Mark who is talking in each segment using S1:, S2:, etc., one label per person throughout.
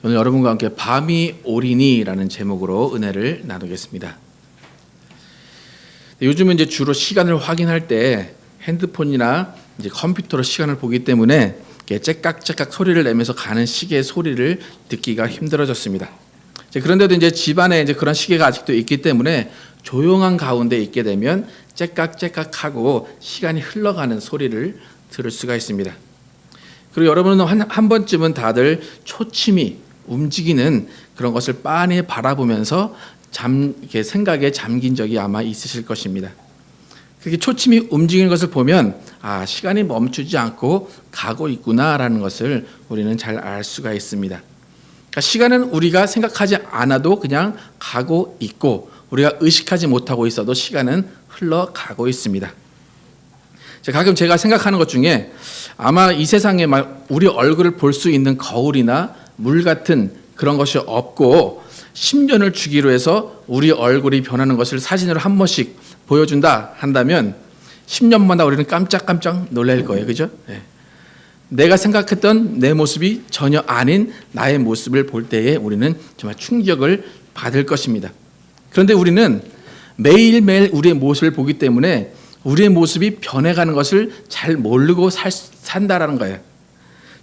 S1: 오늘 여러분과 함께 밤이 오리니라는 제목으로 은혜를 나누겠습니다. 요즘은 이제 주로 시간을 확인할 때 핸드폰이나 이제 컴퓨터로 시간을 보기 때문에 째깍째깍 소리를 내면서 가는 시계의 소리를 듣기가 힘들어졌습니다. 그런데도 이제 집안에 이제 그런 시계가 아직도 있기 때문에 조용한 가운데 있게 되면 째깍째깍하고 시간이 흘러가는 소리를 들을 수가 있습니다. 그리고 여러분은 한 번쯤은 다들 초침이 움직이는 그런 것을 빤히 바라보면서 이렇게 생각에 잠긴 적이 아마 있으실 것입니다. 그렇게 초침이 움직이는 것을 보면 시간이 멈추지 않고 가고 있구나라는 것을 우리는 잘 알 수가 있습니다. 그러니까 시간은 우리가 생각하지 않아도 그냥 가고 있고 우리가 의식하지 못하고 있어도 시간은 흘러가고 있습니다. 가끔 제가 생각하는 것 중에 아마 이 세상에 우리 얼굴을 볼 수 있는 거울이나 물 같은 그런 것이 없고 10년을 주기로 해서 우리 얼굴이 변하는 것을 사진으로 한 번씩 보여준다 한다면 10년마다 우리는 깜짝깜짝 놀랄 거예요. 그죠? 네. 내가 생각했던 내 모습이 전혀 아닌 나의 모습을 볼 때에 우리는 정말 충격을 받을 것입니다. 그런데 우리는 매일매일 우리의 모습을 보기 때문에 우리의 모습이 변해가는 것을 잘 모르고 산다라는 거예요.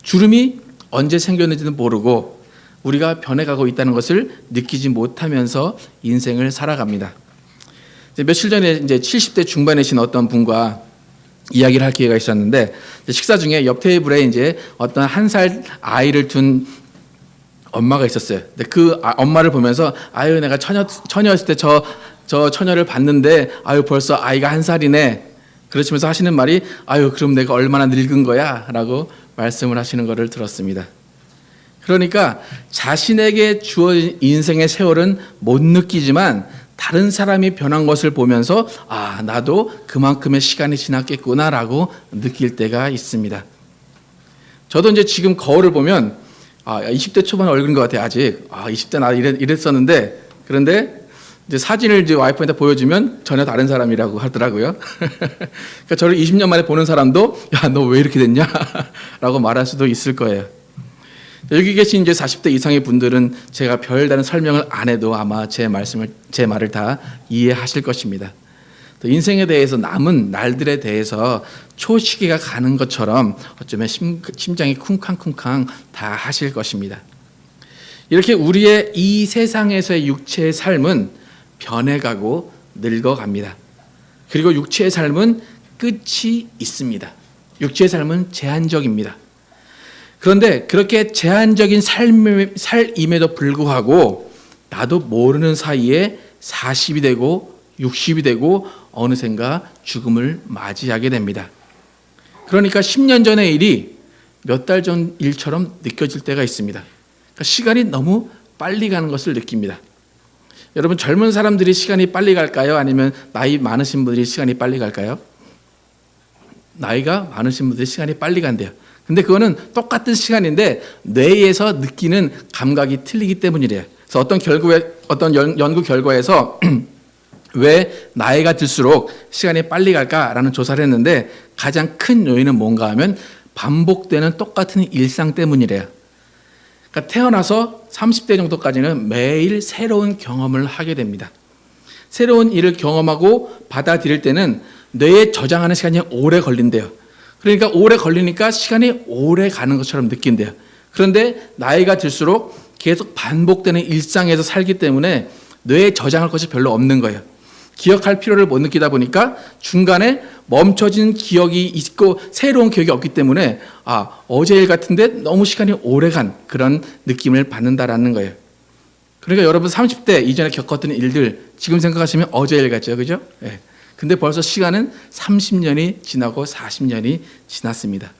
S1: 주름이 언제 생겼는지도 모르고 우리가 변해가고 있다는 것을 느끼지 못하면서 인생을 살아갑니다. 며칠 전에 이제 70대 중반이신 어떤 분과 이야기를 할 기회가 있었는데 식사 중에 옆 테이블에 이제 어떤 1살 아이를 둔 엄마가 있었어요. 근데 그 엄마를 보면서 내가 처녀였을 때 저 처녀를 봤는데 벌써 아이가 1살이네. 그러시면서 하시는 말이 그럼 내가 얼마나 늙은 거야? 라고 말씀을 하시는 것을 들었습니다. 그러니까 자신에게 주어진 인생의 세월은 못 느끼지만 다른 사람이 변한 것을 보면서 나도 그만큼의 시간이 지났겠구나라고 느낄 때가 있습니다. 저도 이제 지금 거울을 보면 20대 초반 얼굴인 것 같아요. 아직 20대 나 이랬었는데 그런데 이제 사진을 이제 와이프한테 보여주면 전혀 다른 사람이라고 하더라고요. 그러니까 저를 20년 만에 보는 사람도 너 왜 이렇게 됐냐? 라고 말할 수도 있을 거예요. 여기 계신 이제 40대 이상의 분들은 제가 별다른 설명을 안 해도 아마 제 말을 다 이해하실 것입니다. 또 인생에 대해서 남은 날들에 대해서 초시계가 가는 것처럼 어쩌면 심장이 쿵쾅쿵쾅 다 하실 것입니다. 이렇게 우리의 이 세상에서의 육체의 삶은 변해가고 늙어갑니다. 그리고 육체의 삶은 끝이 있습니다. 육체의 삶은 제한적입니다. 그런데 그렇게 제한적인 삶임에도 불구하고 나도 모르는 사이에 40이 되고 60이 되고 어느샌가 죽음을 맞이하게 됩니다. 그러니까 10년 전의 일이 몇 달 전 일처럼 느껴질 때가 있습니다. 그러니까 시간이 너무 빨리 가는 것을 느낍니다. 여러분 젊은 사람들이 시간이 빨리 갈까요? 아니면 나이 많으신 분들이 시간이 빨리 갈까요? 나이가 많으신 분들이 시간이 빨리 간대요. 근데 그거는 똑같은 시간인데 뇌에서 느끼는 감각이 틀리기 때문이래요. 그래서 어떤 연구 결과에서 왜 나이가 들수록 시간이 빨리 갈까라는 조사를 했는데 가장 큰 요인은 뭔가 하면 반복되는 똑같은 일상 때문이래요. 그러니까 태어나서 30대 정도까지는 매일 새로운 경험을 하게 됩니다. 새로운 일을 경험하고 받아들일 때는 뇌에 저장하는 시간이 오래 걸린대요. 그러니까 오래 걸리니까 시간이 오래 가는 것처럼 느낀대요. 그런데 나이가 들수록 계속 반복되는 일상에서 살기 때문에 뇌에 저장할 것이 별로 없는 거예요. 기억할 필요를 못 느끼다 보니까 중간에 멈춰진 기억이 있고 새로운 기억이 없기 때문에 어제 일 같은데 너무 시간이 오래 간 그런 느낌을 받는다라는 거예요. 그러니까 여러분 30대 이전에 겪었던 일들 지금 생각하시면 어제 일 같죠. 그죠? 네. 근데 벌써 시간은 30년이 지나고 40년이 지났습니다.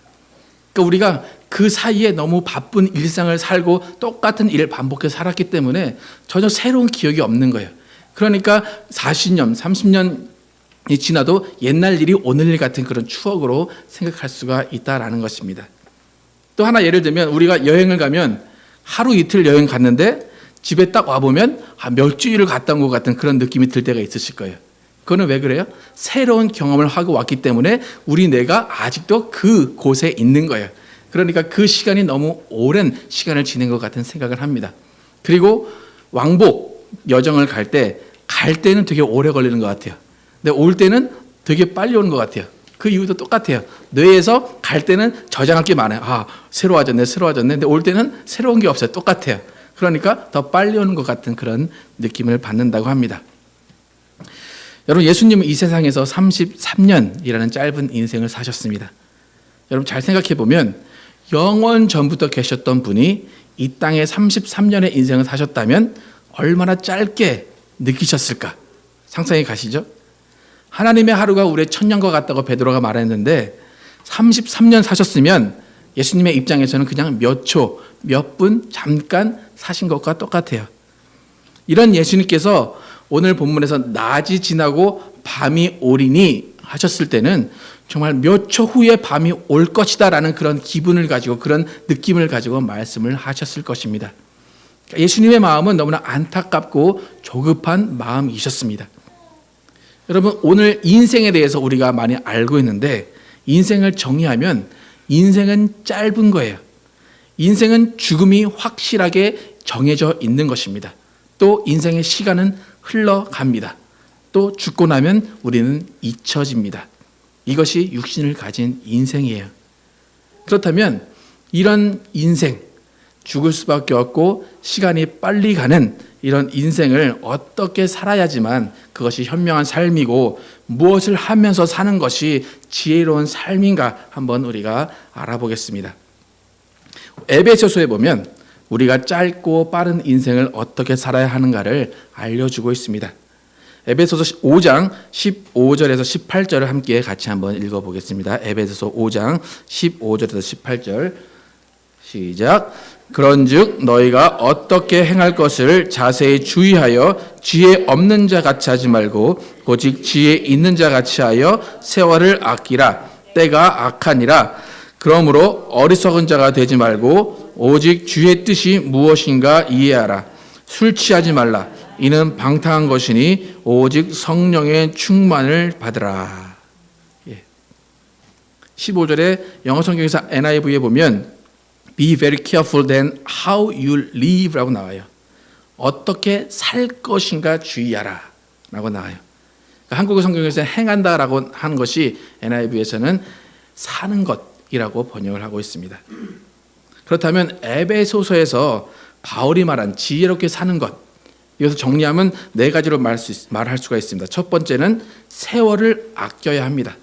S1: 그러니까 우리가 그 사이에 너무 바쁜 일상을 살고 똑같은 일을 반복해서 살았기 때문에 전혀 새로운 기억이 없는 거예요. 그러니까 40년, 30년이 지나도 옛날 일이 오늘 일 같은 그런 추억으로 생각할 수가 있다라는 것입니다. 또 하나 예를 들면 우리가 여행을 가면 하루 이틀 여행 갔는데 집에 딱 와보면 몇 주일을 갔다 온 것 같은 그런 느낌이 들 때가 있으실 거예요. 그거는 왜 그래요? 새로운 경험을 하고 왔기 때문에 우리 뇌가 아직도 그 곳에 있는 거예요. 그러니까 그 시간이 너무 오랜 시간을 지낸 것 같은 생각을 합니다. 그리고 왕복 여정을 갈 때는 되게 오래 걸리는 것 같아요. 근데 올 때는 되게 빨리 오는 것 같아요. 그 이유도 똑같아요. 뇌에서 갈 때는 저장할 게 많아요. 새로 와졌네. 근데 올 때는 새로운 게 없어요. 똑같아요. 그러니까 더 빨리 오는 것 같은 그런 느낌을 받는다고 합니다. 여러분, 예수님은 이 세상에서 33년이라는 짧은 인생을 사셨습니다. 여러분, 잘 생각해 보면 영원 전부터 계셨던 분이 이 땅에 33년의 인생을 사셨다면 얼마나 짧게 느끼셨을까? 상상이 가시죠? 하나님의 하루가 우리의 천년과 같다고 베드로가 말했는데 33년 사셨으면 예수님의 입장에서는 그냥 몇 초, 몇 분, 잠깐 사신 것과 똑같아요. 이런 예수님께서 오늘 본문에서 낮이 지나고 밤이 오리니 하셨을 때는 정말 몇 초 후에 밤이 올 것이다라는 그런 기분을 가지고, 그런 느낌을 가지고 말씀을 하셨을 것입니다. 예수님의 마음은 너무나 안타깝고 조급한 마음이셨습니다. 여러분, 오늘 인생에 대해서 우리가 많이 알고 있는데 인생을 정의하면 인생은 짧은 거예요. 인생은 죽음이 확실하게 정해져 있는 것입니다. 또 인생의 시간은 흘러갑니다. 또 죽고 나면 우리는 잊혀집니다. 이것이 육신을 가진 인생이에요. 그렇다면 이런 인생, 죽을 수밖에 없고 시간이 빨리 가는 이런 인생을 어떻게 살아야지만 그것이 현명한 삶이고 무엇을 하면서 사는 것이 지혜로운 삶인가 한번 우리가 알아보겠습니다. 에베소서에 보면 우리가 짧고 빠른 인생을 어떻게 살아야 하는가를 알려주고 있습니다. 에베소서 5장 15절에서 18절을 함께 같이 한번 읽어보겠습니다. 에베소서 5장 15절에서 18절 시작. 그런즉 너희가 어떻게 행할 것을 자세히 주의하여 지혜 없는 자 같이 하지 말고 오직 지혜 있는 자 같이 하여 세월을 아끼라. 때가 악하니라. 그러므로 어리석은 자가 되지 말고 오직 주의 뜻이 무엇인가 이해하라. 술 취하지 말라. 이는 방탕한 것이니 오직 성령의 충만을 받으라. 15절에 영어 성경에서 NIV에 보면 Be very careful then how you live라고 나와요. 어떻게 살 것인가 주의하라 라고 나와요. 그러니까 한국어 성경에서 행한다라고 하는 것이 NIV에서는 사는 것이라고 번역을 하고 있습니다. 그렇다면 에베소서에서 바울이 말한 지혜롭게 사는 것, 이것을 정리하면 네 가지로 말할 수가 있습니다. 첫 번째는 세월을 아껴야 합니다.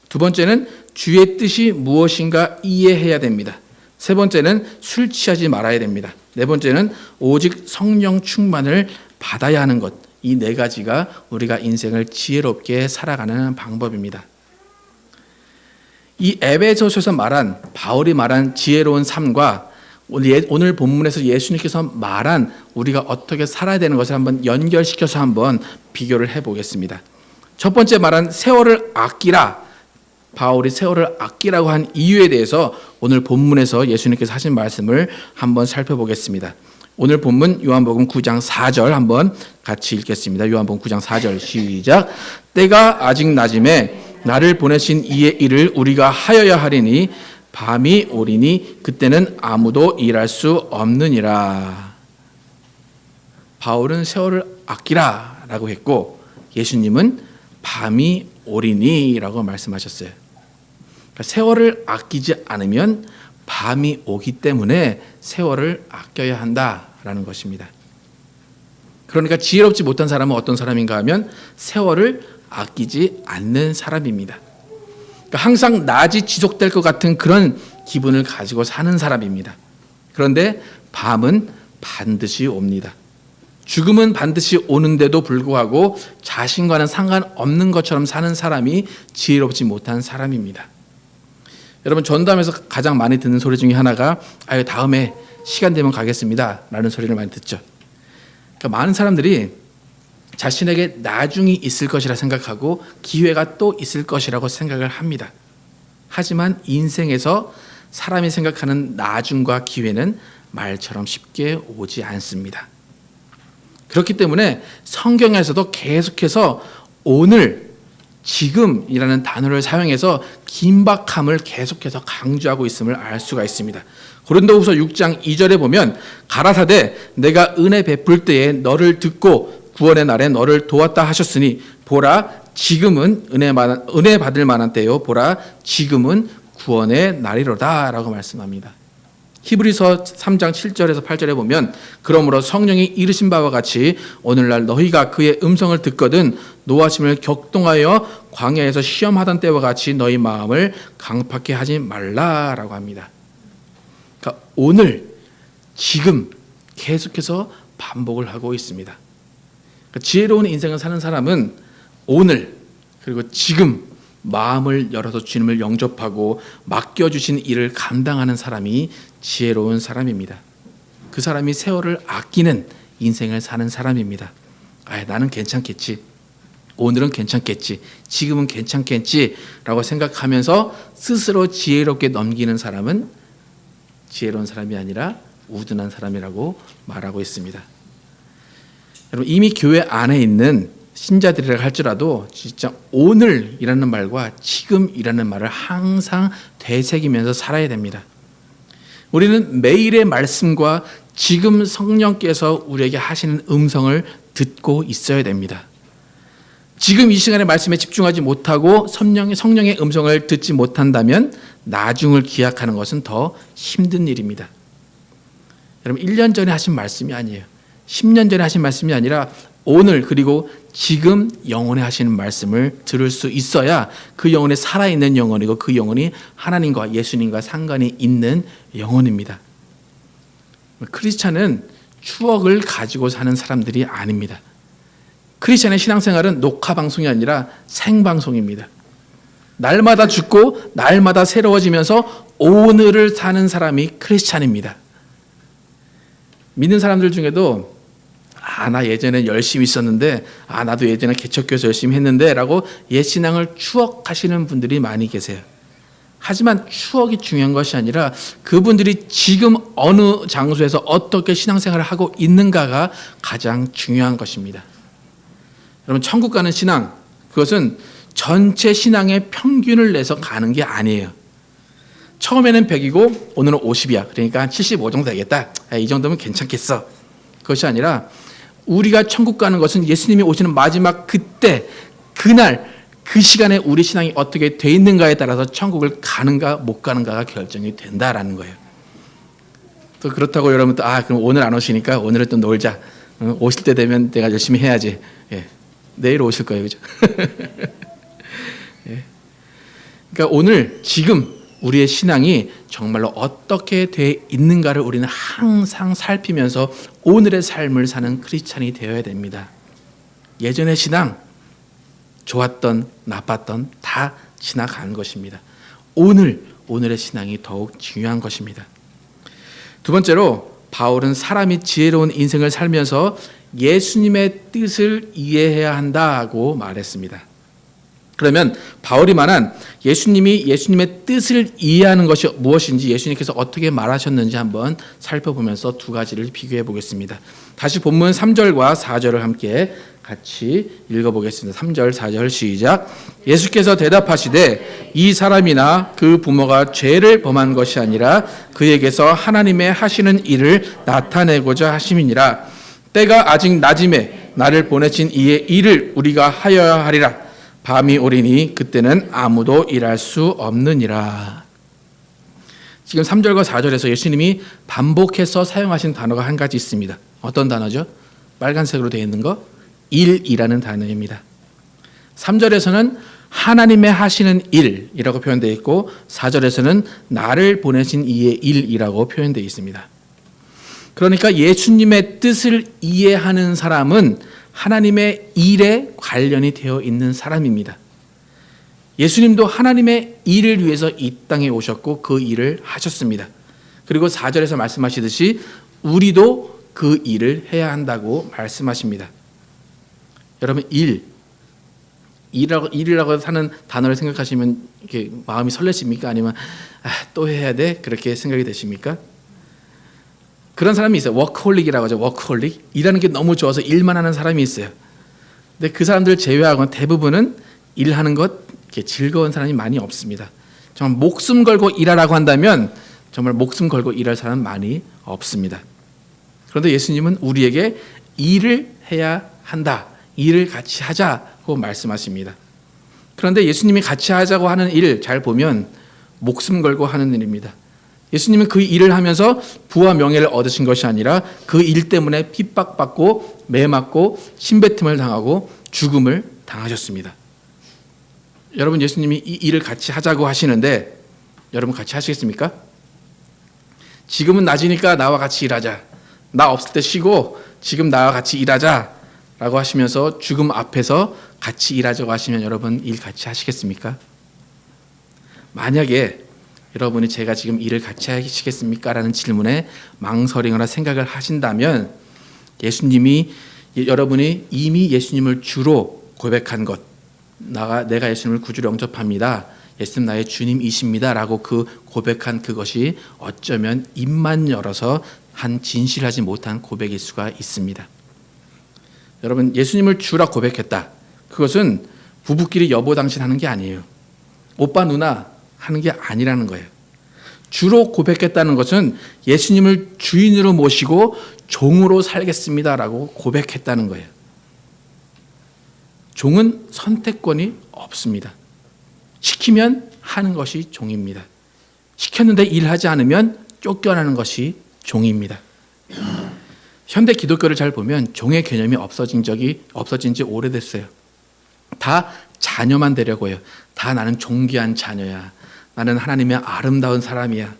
S1: 두 번째는 주의 뜻이 무엇인가 이해해야 됩니다. 세 번째는 술 취하지 말아야 됩니다. 네 번째는 오직 성령 충만을 받아야 하는 것. 이 네 가지가 우리가 인생을 지혜롭게 살아가는 방법입니다. 이 에베소서에서 말한, 바울이 말한 지혜로운 삶과 오늘 본문에서 예수님께서 말한 우리가 어떻게 살아야 되는 것을 한번 연결시켜서 한번 비교를 해보겠습니다. 첫 번째 말한 세월을 아끼라. 바울이 세월을 아끼라고 한 이유에 대해서 오늘 본문에서 예수님께서 하신 말씀을 한번 살펴보겠습니다. 오늘 본문 요한복음 9장 4절 한번 같이 읽겠습니다. 요한복음 9장 4절 시작. 때가 아직 낮음에 나를 보내신 이의 일을 우리가 하여야 하리니 밤이 오리니 그때는 아무도 일할 수 없느니라. 바울은 세월을 아끼라 라고 했고 예수님은 밤이 오리니 라고 말씀하셨어요. 그러니까 세월을 아끼지 않으면 밤이 오기 때문에 세월을 아껴야 한다라는 것입니다. 그러니까 지혜롭지 못한 사람은 어떤 사람인가 하면 세월을 아끼지 않는 사람입니다. 그러니까 항상 낮이 지속될 것 같은 그런 기분을 가지고 사는 사람입니다. 그런데 밤은 반드시 옵니다. 죽음은 반드시 오는데도 불구하고 자신과는 상관없는 것처럼 사는 사람이 지혜롭지 못한 사람입니다. 여러분, 전담에서 가장 많이 듣는 소리 중에 하나가 다음에 시간 되면 가겠습니다 라는 소리를 많이 듣죠. 그러니까 많은 사람들이 자신에게 나중이 있을 것이라 생각하고 기회가 또 있을 것이라고 생각을 합니다. 하지만 인생에서 사람이 생각하는 나중과 기회는 말처럼 쉽게 오지 않습니다. 그렇기 때문에 성경에서도 계속해서 오늘 지금이라는 단어를 사용해서 긴박함을 계속해서 강조하고 있음을 알 수가 있습니다. 고린도후서 6장 2절에 보면 가라사대 내가 은혜 베풀 때에 너를 듣고 구원의 날에 너를 도왔다 하셨으니 보라 지금은 은혜 받을 만한 때요 보라 지금은 구원의 날이로다 라고 말씀합니다. 히브리서 3장 7절에서 8절에 보면 그러므로 성령이 이르신 바와 같이 오늘날 너희가 그의 음성을 듣거든 노하심을 격동하여 광야에서 시험하던 때와 같이 너희 마음을 강팍해 하지 말라라고 합니다. 그러니까 오늘 지금 계속해서 반복을 하고 있습니다. 그러니까 지혜로운 인생을 사는 사람은 오늘 그리고 지금 마음을 열어서 주님을 영접하고 맡겨주신 일을 감당하는 사람이 지혜로운 사람입니다. 그 사람이 세월을 아끼는 인생을 사는 사람입니다. 나는 괜찮겠지. 오늘은 괜찮겠지. 지금은 괜찮겠지 라고 생각하면서 스스로 지혜롭게 넘기는 사람은 지혜로운 사람이 아니라 우둔한 사람이라고 말하고 있습니다. 여러분 이미 교회 안에 있는 신자들이라 할지라도 진짜 오늘이라는 말과 지금이라는 말을 항상 되새기면서 살아야 됩니다. 우리는 매일의 말씀과 지금 성령께서 우리에게 하시는 음성을 듣고 있어야 됩니다. 지금 이 시간의 말씀에 집중하지 못하고 성령의 음성을 듣지 못한다면 나중을 기약하는 것은 더 힘든 일입니다. 여러분 1년 전에 하신 말씀이 아니에요. 10년 전에 하신 말씀이 아니라 오늘 그리고 지금 영혼에 하시는 말씀을 들을 수 있어야 그 영혼이 살아있는 영혼이고 그 영혼이 하나님과 예수님과 상관이 있는 영혼입니다. 크리스찬은 추억을 가지고 사는 사람들이 아닙니다. 크리스찬의 신앙생활은 녹화 방송이 아니라 생방송입니다. 날마다 죽고 날마다 새로워지면서 오늘을 사는 사람이 크리스찬입니다. 믿는 사람들 중에도 나 예전에 열심히 있었는데 나도 예전에 개척교회에서 열심히 했는데 라고 옛 신앙을 추억하시는 분들이 많이 계세요. 하지만 추억이 중요한 것이 아니라 그분들이 지금 어느 장소에서 어떻게 신앙생활을 하고 있는가가 가장 중요한 것입니다. 여러분 천국 가는 신앙 그것은 전체 신앙의 평균을 내서 가는 게 아니에요. 처음에는 100이고 오늘은 50이야. 그러니까 한 75 정도 되겠다. 이 정도면 괜찮겠어. 그것이 아니라 우리가 천국 가는 것은 예수님이 오시는 마지막 그때 그날 그 시간에 우리 신앙이 어떻게 돼 있는가에 따라서 천국을 가는가 못 가는가가 결정이 된다라는 거예요. 또 그렇다고 여러분 또 그럼 오늘 안 오시니까 오늘은 또 놀자. 오실 때 되면 내가 열심히 해야지. 내일 오실 거예요, 그죠? 그러니까 오늘 지금 우리의 신앙이 정말로 어떻게 돼 있는가를 우리는 항상 살피면서 오늘의 삶을 사는 크리스찬이 되어야 됩니다. 예전의 신앙 좋았던 나빴던 다 지나간 것입니다. 오늘의 신앙이 더욱 중요한 것입니다. 두 번째로 바울은 사람이 지혜로운 인생을 살면서 예수님의 뜻을 이해해야 한다고 말했습니다. 그러면 바울이 말한 예수님의 뜻을 이해하는 것이 무엇인지 예수님께서 어떻게 말하셨는지 한번 살펴보면서 두 가지를 비교해 보겠습니다. 다시 본문 3절과 4절을 함께 같이 읽어보겠습니다. 3절 4절 시작. 예수께서 대답하시되 이 사람이나 그 부모가 죄를 범한 것이 아니라 그에게서 하나님의 하시는 일을 나타내고자 하심이니라. 때가 아직 낮음에 나를 보내신 이의 일을 우리가 하여야 하리라. 밤이 오리니 그때는 아무도 일할 수 없느니라. 지금 3절과 4절에서 예수님이 반복해서 사용하신 단어가 한 가지 있습니다. 어떤 단어죠? 빨간색으로 되어 있는 거 일이라는 단어입니다. 3절에서는 하나님의 하시는 일이라고 표현되어 있고 4절에서는 나를 보내신 이의 일이라고 표현되어 있습니다. 그러니까 예수님의 뜻을 이해하는 사람은 하나님의 일에 관련이 되어 있는 사람입니다. 예수님도 하나님의 일을 위해서 이 땅에 오셨고 그 일을 하셨습니다. 그리고 4절에서 말씀하시듯이 우리도 그 일을 해야 한다고 말씀하십니다. 여러분 일이라고 하는 단어를 생각하시면 이렇게 마음이 설레십니까? 아니면 또 해야 돼? 그렇게 생각이 되십니까? 그런 사람이 있어요. 워크홀릭이라고 하죠. 워크홀릭. 일하는 게 너무 좋아서 일만 하는 사람이 있어요. 근데 그 사람들 제외하고는 대부분은 일하는 것 이렇게 즐거운 사람이 많이 없습니다. 정말 목숨 걸고 일하라고 한다면 정말 목숨 걸고 일할 사람은 많이 없습니다. 그런데 예수님은 우리에게 일을 해야 한다. 일을 같이 하자고 말씀하십니다. 그런데 예수님이 같이 하자고 하는 일 잘 보면 목숨 걸고 하는 일입니다. 예수님은 그 일을 하면서 부와 명예를 얻으신 것이 아니라 그 일 때문에 핍박받고 매맞고 침뱉음을 당하고 죽음을 당하셨습니다. 여러분, 예수님이 이 일을 같이 하자고 하시는데 여러분 같이 하시겠습니까? 지금은 낮이니까 나와 같이 일하자. 나 없을 때 쉬고 지금 나와 같이 일하자 라고 하시면서 죽음 앞에서 같이 일하자고 하시면 여러분 일 같이 하시겠습니까? 만약에 여러분이 제가 지금 일을 같이 하시겠습니까? 라는 질문에 망설이거나 생각을 하신다면 예수님이 여러분이 이미 예수님을 주로 고백한 것, 내가 예수님을 구주로 영접합니다. 예수님 나의 주님이십니다. 라고 그 고백한 그것이 어쩌면 입만 열어서 한 진실하지 못한 고백일 수가 있습니다. 여러분, 예수님을 주라 고백했다. 그것은 부부끼리 여보당신하는 게 아니에요. 오빠 누나 하는 게 아니라는 거예요. 주로 고백했다는 것은 예수님을 주인으로 모시고 종으로 살겠습니다라고 고백했다는 거예요. 종은 선택권이 없습니다. 시키면 하는 것이 종입니다. 시켰는데 일하지 않으면 쫓겨나는 것이 종입니다. 현대 기독교를 잘 보면 종의 개념이 없어진 지 오래됐어요. 다 자녀만 되려고 해요. 다 나는 존귀한 자녀야. 나는 하나님의 아름다운 사람이야.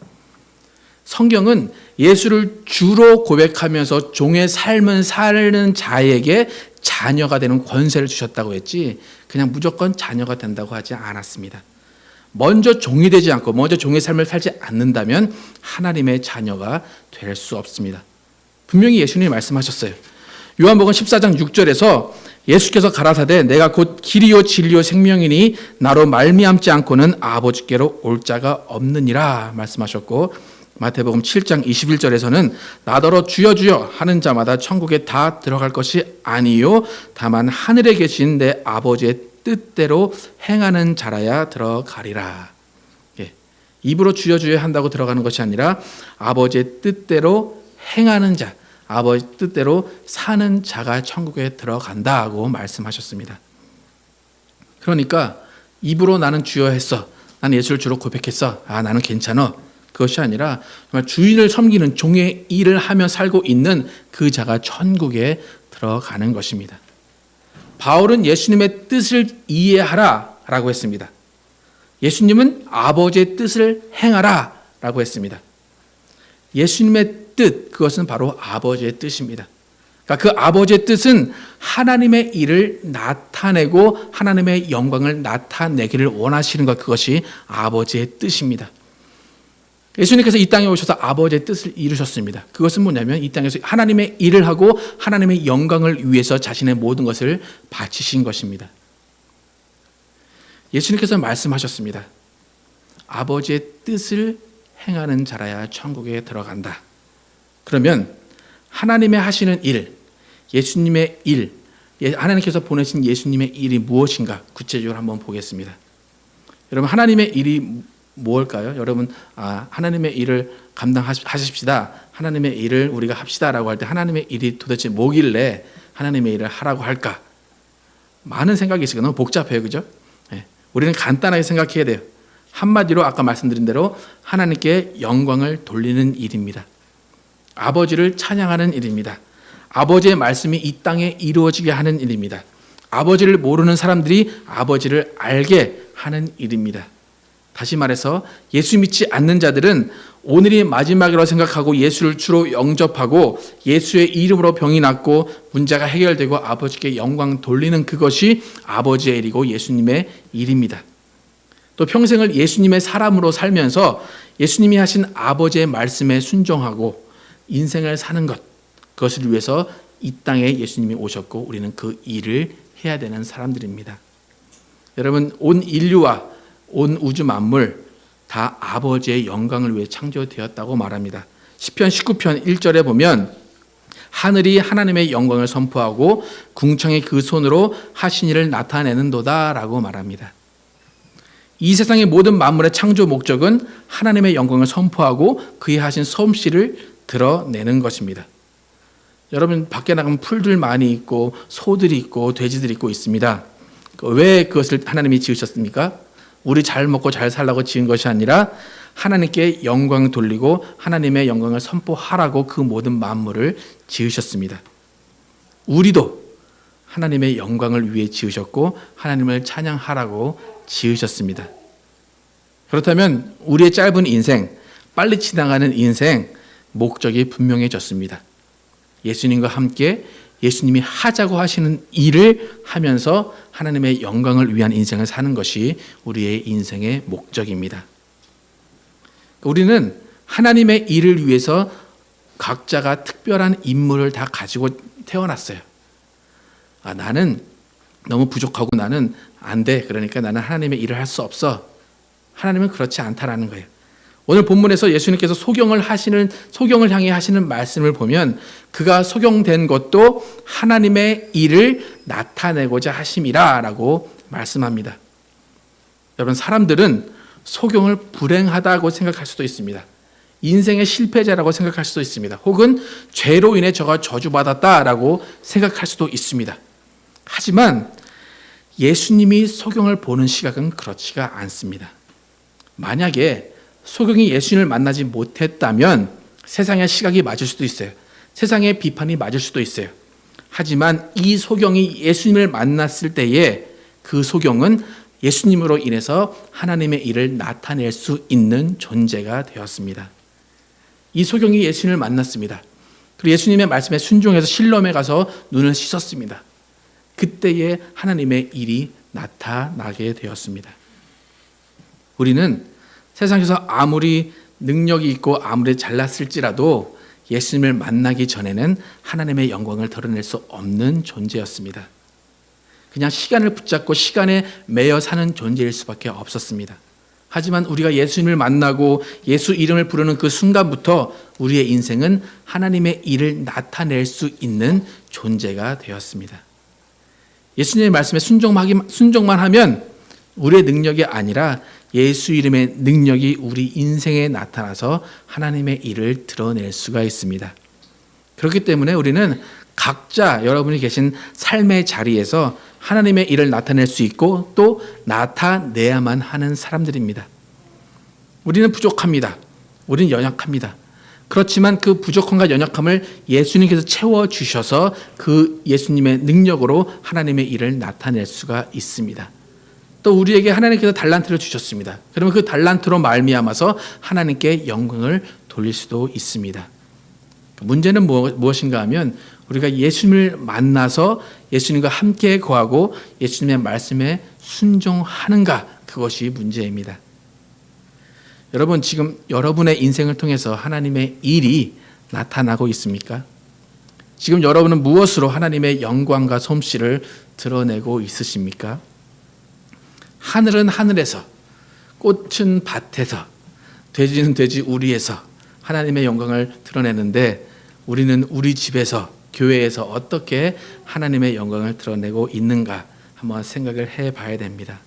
S1: 성경은 예수를 주로 고백하면서 종의 삶을 사는 자에게 자녀가 되는 권세를 주셨다고 했지 그냥 무조건 자녀가 된다고 하지 않았습니다. 먼저 종이 되지 않고 먼저 종의 삶을 살지 않는다면 하나님의 자녀가 될 수 없습니다. 분명히 예수님이 말씀하셨어요. 요한복음 14장 6절에서 예수께서 가라사대 내가 곧 길이요 진리요 생명이니 나로 말미암지 않고는 아버지께로 올 자가 없느니라 말씀하셨고, 마태복음 7장 21절에서는 나더러 주여 주여 하는 자마다 천국에 다 들어갈 것이 아니요 다만 하늘에 계신 내 아버지의 뜻대로 행하는 자라야 들어가리라. 입으로 주여 주여 한다고 들어가는 것이 아니라 아버지의 뜻대로 행하는 자, 아버지 뜻대로 사는 자가 천국에 들어간다고 말씀하셨습니다. 그러니까 입으로 나는 주여 했어, 나는 예수를 주로 고백했어, 나는 괜찮아, 그것이 아니라 정말 주인을 섬기는 종의 일을 하며 살고 있는 그 자가 천국에 들어가는 것입니다. 바울은 예수님의 뜻을 이해하라 라고 했습니다. 예수님은 아버지의 뜻을 행하라 라고 했습니다. 예수님의 뜻, 그것은 바로 아버지의 뜻입니다. 그러니까 그 아버지의 뜻은 하나님의 일을 나타내고 하나님의 영광을 나타내기를 원하시는 것, 그것이 아버지의 뜻입니다. 예수님께서 이 땅에 오셔서 아버지의 뜻을 이루셨습니다. 그것은 뭐냐면 이 땅에서 하나님의 일을 하고 하나님의 영광을 위해서 자신의 모든 것을 바치신 것입니다. 예수님께서 말씀하셨습니다. 아버지의 뜻을 행하는 자라야 천국에 들어간다. 그러면 하나님의 하시는 일, 예수님의 일, 하나님께서 보내신 예수님의 일이 무엇인가 구체적으로 한번 보겠습니다. 여러분, 하나님의 일이 무엇일까요? 여러분, 하나님의 일을 감당하십시다, 하나님의 일을 우리가 합시다라고 할 때 하나님의 일이 도대체 뭐길래 하나님의 일을 하라고 할까? 많은 생각이 있으니까 너무 복잡해요, 그죠? 우리는 간단하게 생각해야 돼요. 한마디로 아까 말씀드린 대로 하나님께 영광을 돌리는 일입니다. 아버지를 찬양하는 일입니다. 아버지의 말씀이 이 땅에 이루어지게 하는 일입니다. 아버지를 모르는 사람들이 아버지를 알게 하는 일입니다. 다시 말해서 예수 믿지 않는 자들은 오늘이 마지막이라고 생각하고 예수를 주로 영접하고 예수의 이름으로 병이 낫고 문제가 해결되고 아버지께 영광 돌리는 그것이 아버지의 일이고 예수님의 일입니다. 또 평생을 예수님의 사람으로 살면서 예수님이 하신 아버지의 말씀에 순종하고 인생을 사는 것, 그것을 위해서 이 땅에 예수님이 오셨고 우리는 그 일을 해야 되는 사람들입니다. 여러분, 온 인류와 온 우주 만물 다 아버지의 영광을 위해 창조되었다고 말합니다. 시편 19편 1절에 보면 하늘이 하나님의 영광을 선포하고 궁창이 그 손으로 하신 일을 나타내는도다라고 말합니다. 이 세상의 모든 만물의 창조 목적은 하나님의 영광을 선포하고 그의 하신 솜씨를 드러내는 것입니다. 여러분, 밖에 나가면 풀들 많이 있고 소들이 있고 돼지들이 있고 있습니다. 왜 그것을 하나님이 지으셨습니까? 우리 잘 먹고 잘 살라고 지은 것이 아니라 하나님께 영광을 돌리고 하나님의 영광을 선포하라고 그 모든 만물을 지으셨습니다. 우리도 하나님의 영광을 위해 지으셨고 하나님을 찬양하라고 지으셨습니다. 그렇다면 우리의 짧은 인생, 빨리 지나가는 인생, 목적이 분명해졌습니다. 예수님과 함께 예수님이 하자고 하시는 일을 하면서 하나님의 영광을 위한 인생을 사는 것이 우리의 인생의 목적입니다. 우리는 하나님의 일을 위해서 각자가 특별한 임무를 다 가지고 태어났어요. 나는 너무 부족하고 나는 안 돼. 그러니까 나는 하나님의 일을 할 수 없어. 하나님은 그렇지 않다라는 거예요. 오늘 본문에서 예수님께서 소경을 향해 하시는 말씀을 보면 그가 소경된 것도 하나님의 일을 나타내고자 하심이라라고 말씀합니다. 여러분, 사람들은 소경을 불행하다고 생각할 수도 있습니다. 인생의 실패자라고 생각할 수도 있습니다. 혹은 죄로 인해 저가 저주받았다라고 생각할 수도 있습니다. 하지만 예수님이 소경을 보는 시각은 그렇지가 않습니다. 만약에 소경이 예수님을 만나지 못했다면 세상의 시각이 맞을 수도 있어요. 세상의 비판이 맞을 수도 있어요. 하지만 이 소경이 예수님을 만났을 때에 그 소경은 예수님으로 인해서 하나님의 일을 나타낼 수 있는 존재가 되었습니다. 이 소경이 예수님을 만났습니다. 그리고 예수님의 말씀에 순종해서 실로암에 가서 눈을 씻었습니다. 그때에 하나님의 일이 나타나게 되었습니다. 우리는 세상에서 아무리 능력이 있고 아무리 잘났을지라도 예수님을 만나기 전에는 하나님의 영광을 드러낼 수 없는 존재였습니다. 그냥 시간을 붙잡고 시간에 매여 사는 존재일 수밖에 없었습니다. 하지만 우리가 예수님을 만나고 예수 이름을 부르는 그 순간부터 우리의 인생은 하나님의 일을 나타낼 수 있는 존재가 되었습니다. 예수님의 말씀에 순종만 하면 우리의 능력이 아니라 예수 이름의 능력이 우리 인생에 나타나서 하나님의 일을 드러낼 수가 있습니다. 그렇기 때문에 우리는 각자 여러분이 계신 삶의 자리에서 하나님의 일을 나타낼 수 있고 또 나타내야만 하는 사람들입니다. 우리는 부족합니다. 우리는 연약합니다. 그렇지만 그 부족함과 연약함을 예수님께서 채워주셔서 그 예수님의 능력으로 하나님의 일을 나타낼 수가 있습니다. 또 우리에게 하나님께서 달란트를 주셨습니다. 그러면 그 달란트로 말미암아서 하나님께 영광을 돌릴 수도 있습니다. 문제는 무엇인가 하면 우리가 예수님을 만나서 예수님과 함께 거하고 예수님의 말씀에 순종하는가, 그것이 문제입니다. 여러분, 지금 여러분의 인생을 통해서 하나님의 일이 나타나고 있습니까? 지금 여러분은 무엇으로 하나님의 영광과 솜씨를 드러내고 있으십니까? 하늘은 하늘에서, 꽃은 밭에서, 돼지는 돼지 우리에서 하나님의 영광을 드러내는데 우리는 우리 집에서, 교회에서 어떻게 하나님의 영광을 드러내고 있는가 한번 생각을 해봐야 됩니다.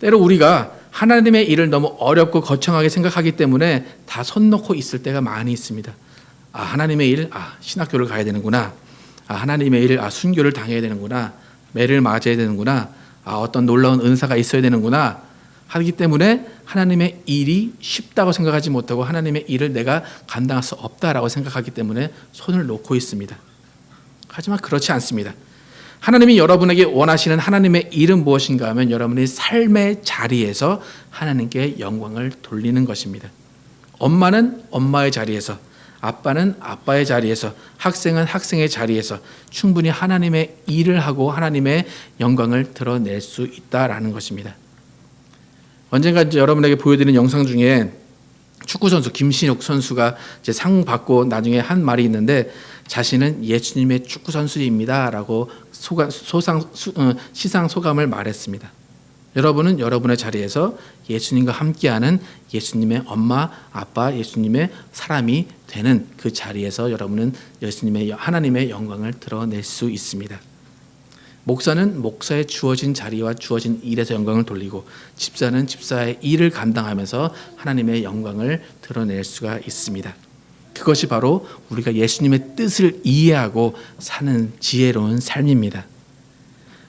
S1: 때로 우리가 하나님의 일을 너무 어렵고 거창하게 생각하기 때문에 다 손 놓고 있을 때가 많이 있습니다. 하나님의 일, 신학교를 가야 되는구나. 하나님의 일, 순교를 당해야 되는구나. 매를 맞아야 되는구나. 어떤 놀라운 은사가 있어야 되는구나 하기 때문에 하나님의 일이 쉽다고 생각하지 못하고 하나님의 일을 내가 감당할 수 없다라고 생각하기 때문에 손을 놓고 있습니다. 하지만 그렇지 않습니다. 하나님이 여러분에게 원하시는 하나님의 일은 무엇인가 하면 여러분의 삶의 자리에서 하나님께 영광을 돌리는 것입니다. 엄마는 엄마의 자리에서, 아빠는 아빠의 자리에서, 학생은 학생의 자리에서 충분히 하나님의 일을 하고 하나님의 영광을 드러낼 수 있다라는 것입니다. 언젠가 이제 여러분에게 보여드리는 영상 중에 축구 선수 김신욱 선수가 이제 상 받고 나중에 한 말이 있는데 자신은 예수님의 축구 선수입니다라고 시상 소감을 말했습니다. 여러분은 여러분의 자리에서 예수님과 함께하는 예수님의 엄마, 아빠, 예수님의 사람이 되는 그 자리에서 여러분은 하나님의 영광을 드러낼 수 있습니다. 목사는 목사의 주어진 자리와 주어진 일에서 영광을 돌리고, 집사는 집사의 일을 감당하면서 하나님의 영광을 드러낼 수가 있습니다. 그것이 바로 우리가 예수님의 뜻을 이해하고 사는 지혜로운 삶입니다.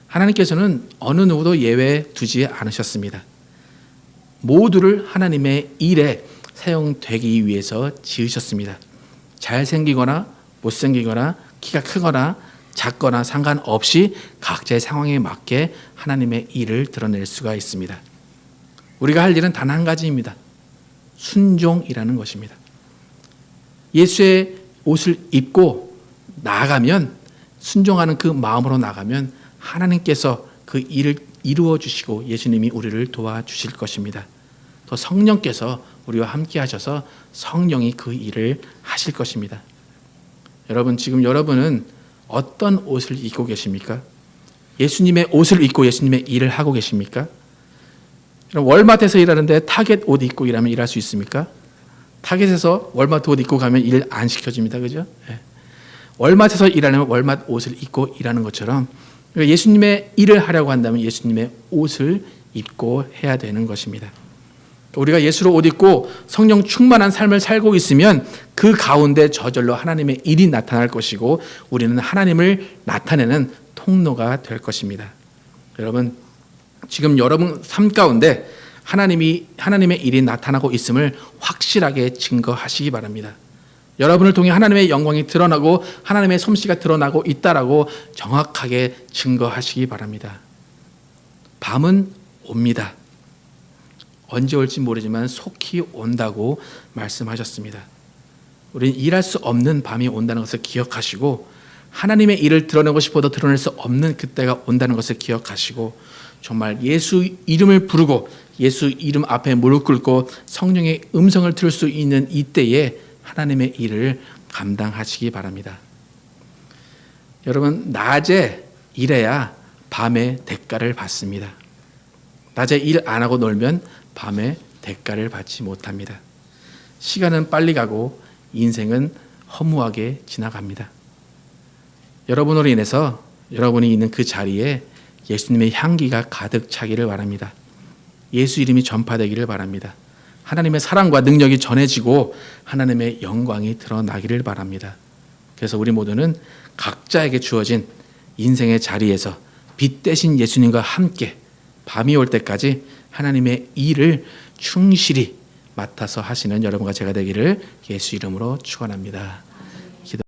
S1: 하나님께서는 어느 누구도 예외 두지 않으셨습니다. 모두를 하나님의 일에 사용되기 위해서 지으셨습니다. 잘생기거나 못생기거나 키가 크거나 작거나 상관없이 각자의 상황에 맞게 하나님의 일을 드러낼 수가 있습니다. 우리가 할 일은 단 한 가지입니다. 순종이라는 것입니다. 예수의 옷을 입고 나아가면, 순종하는 그 마음으로 나가면 하나님께서 그 일을 이루어 주시고 예수님이 우리를 도와주실 것입니다. 또 성령께서 우리와 함께 하셔서 성령이 그 일을 하실 것입니다. 여러분, 지금 여러분은 어떤 옷을 입고 계십니까? 예수님의 옷을 입고 예수님의 일을 하고 계십니까? 월마트에서 일하는데 타겟 옷 입고 일하면 일할 수 있습니까? 타겟에서 월마트 옷 입고 가면 일 안 시켜줍니다. 그죠? 네. 월마트에서 일하려면 월마트 옷을 입고 일하는 것처럼 예수님의 일을 하려고 한다면 예수님의 옷을 입고 해야 되는 것입니다. 우리가 예수로 옷 입고 성령 충만한 삶을 살고 있으면 그 가운데 저절로 하나님의 일이 나타날 것이고 우리는 하나님을 나타내는 통로가 될 것입니다. 여러분, 지금 여러분 삶 가운데 하나님의 일이 나타나고 있음을 확실하게 증거하시기 바랍니다. 여러분을 통해 하나님의 영광이 드러나고 하나님의 솜씨가 드러나고 있다라고 정확하게 증거하시기 바랍니다. 밤은 옵니다. 언제 올지 모르지만 속히 온다고 말씀하셨습니다. 우리는 일할 수 없는 밤이 온다는 것을 기억하시고, 하나님의 일을 드러내고 싶어도 드러낼 수 없는 그때가 온다는 것을 기억하시고, 정말 예수 이름을 부르고 예수 이름 앞에 무릎 꿇고 성령의 음성을 들을 수 있는 이때에 하나님의 일을 감당하시기 바랍니다. 여러분, 낮에 일해야 밤에 대가를 받습니다. 낮에 일 안 하고 놀면 밤에 대가를 받지 못합니다. 시간은 빨리 가고 인생은 허무하게 지나갑니다. 여러분으로 인해서 여러분이 있는 그 자리에 예수님의 향기가 가득 차기를 바랍니다. 예수 이름이 전파되기를 바랍니다. 하나님의 사랑과 능력이 전해지고 하나님의 영광이 드러나기를 바랍니다. 그래서 우리 모두는 각자에게 주어진 인생의 자리에서 빛 대신 예수님과 함께 밤이 올 때까지 하나님의 일을 충실히 맡아서 하시는 여러분과 제가 되기를 예수 이름으로 축원합니다.